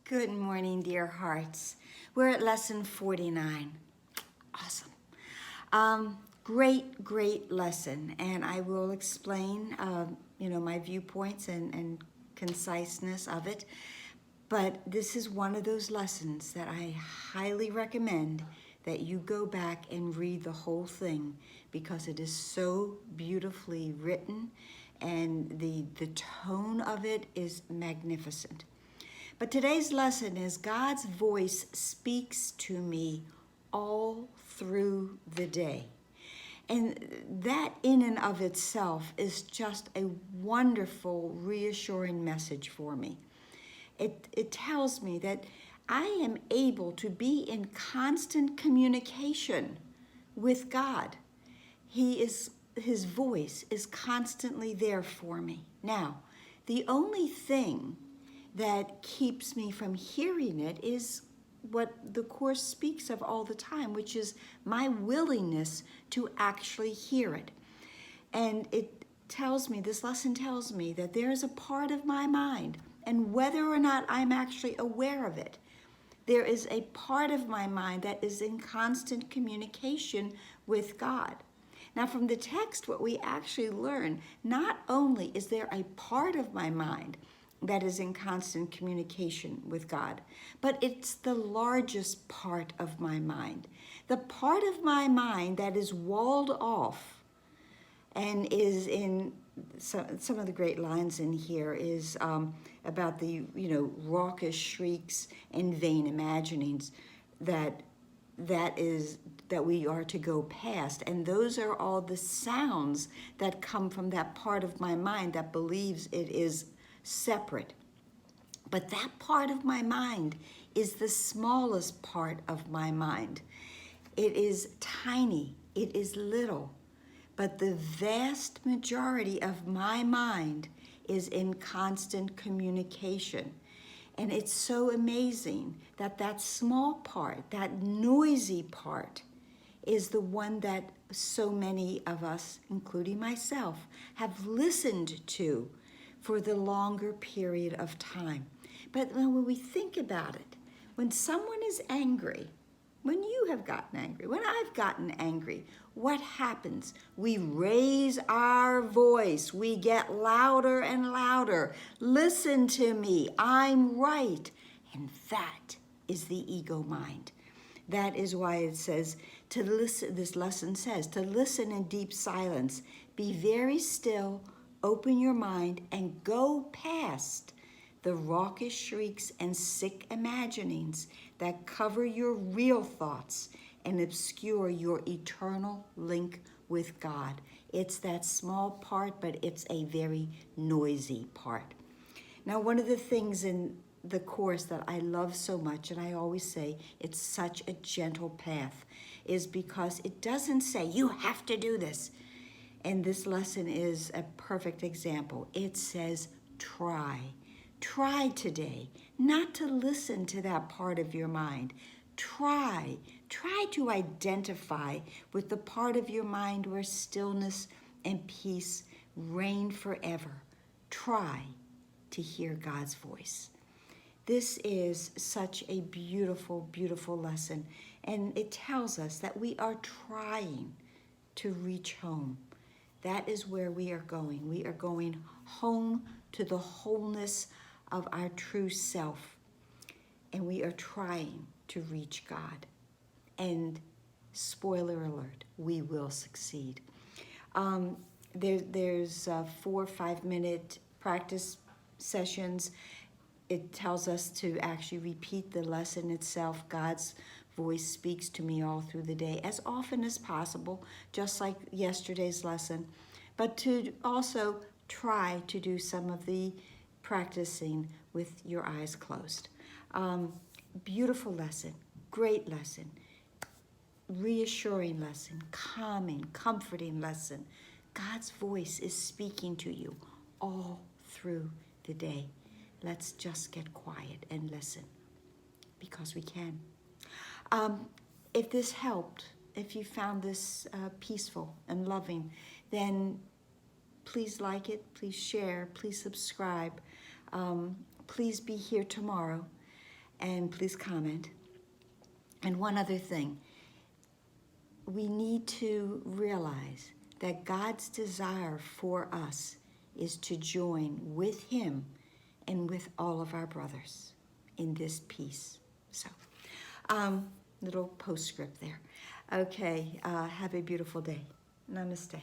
Good morning, dear hearts. We're at lesson 49. Awesome. Great lesson. And I will explain, my viewpoints and conciseness of it. But this is one of those lessons that I highly recommend that you go back and read the whole thing because it is so beautifully written and the tone of it is magnificent. But today's lesson is God's voice speaks to me all through the day. And that in and of itself is just a wonderful, reassuring message for me. It tells me that I am able to be in constant communication with God. His voice is constantly there for me. Now, the only thing that keeps me from hearing it is what the Course speaks of all the time, which is my willingness to actually hear it. And this lesson tells me that there is a part of my mind, and whether or not I'm actually aware of it, there is a part of my mind that is in constant communication with God. Now, from the text, what we actually learn, not only is there a part of my mind that is in constant communication with God, but it's the largest part of my mind. The part of my mind that is walled off and is in some of the great lines in here is about the raucous shrieks and vain imaginings that we are to go past. And those are all the sounds that come from that part of my mind that believes it is separate. But that part of my mind is the smallest part of my mind. It is tiny, it is little, but the vast majority of my mind is in constant communication. And it's so amazing that that small part, that noisy part, is the one that so many of us, including myself, have listened to for the longer period of time. But when we think about it, when someone is angry, when you have gotten angry, when I've gotten angry, what happens? We raise our voice. We get louder and louder. Listen to me. I'm right. And that is the ego mind. That is why it says to listen, this lesson says, to listen in deep silence. Be very still, open your mind, and go past the raucous shrieks and sick imaginings that cover your real thoughts and obscure your eternal link with God. It's that small part, but it's a very noisy part. Now, one of the things in the Course that I love so much, and I always say it's such a gentle path, is because it doesn't say you have to do this. And this lesson is a perfect example. It says try. Try today not to listen to that part of your mind. Try to identify with the part of your mind where stillness and peace reign forever. Try to hear God's voice. This is such a beautiful, beautiful lesson, and it tells us that we are trying to reach home. That is where we are going. We are going home to the wholeness of our true self, and we are trying to reach God. And spoiler alert, we will succeed. There's 4 or 5 minute practice sessions. It tells us to actually repeat the lesson itself. God's voice speaks to me all through the day as often as possible, just like yesterday's lesson, but to also try to do some of the practicing with your eyes closed. Beautiful lesson, great lesson, reassuring lesson, calming, comforting lesson. God's voice is speaking to you all through the day. Let's just get quiet and listen, because we can. If this helped, if you found this peaceful and loving, then please like it, please share, please subscribe. Please be here tomorrow. And please comment. And one other thing, we need to realize that God's desire for us is to join with Him and with all of our brothers in this peace. So, little postscript there. Okay, have a beautiful day. Namaste.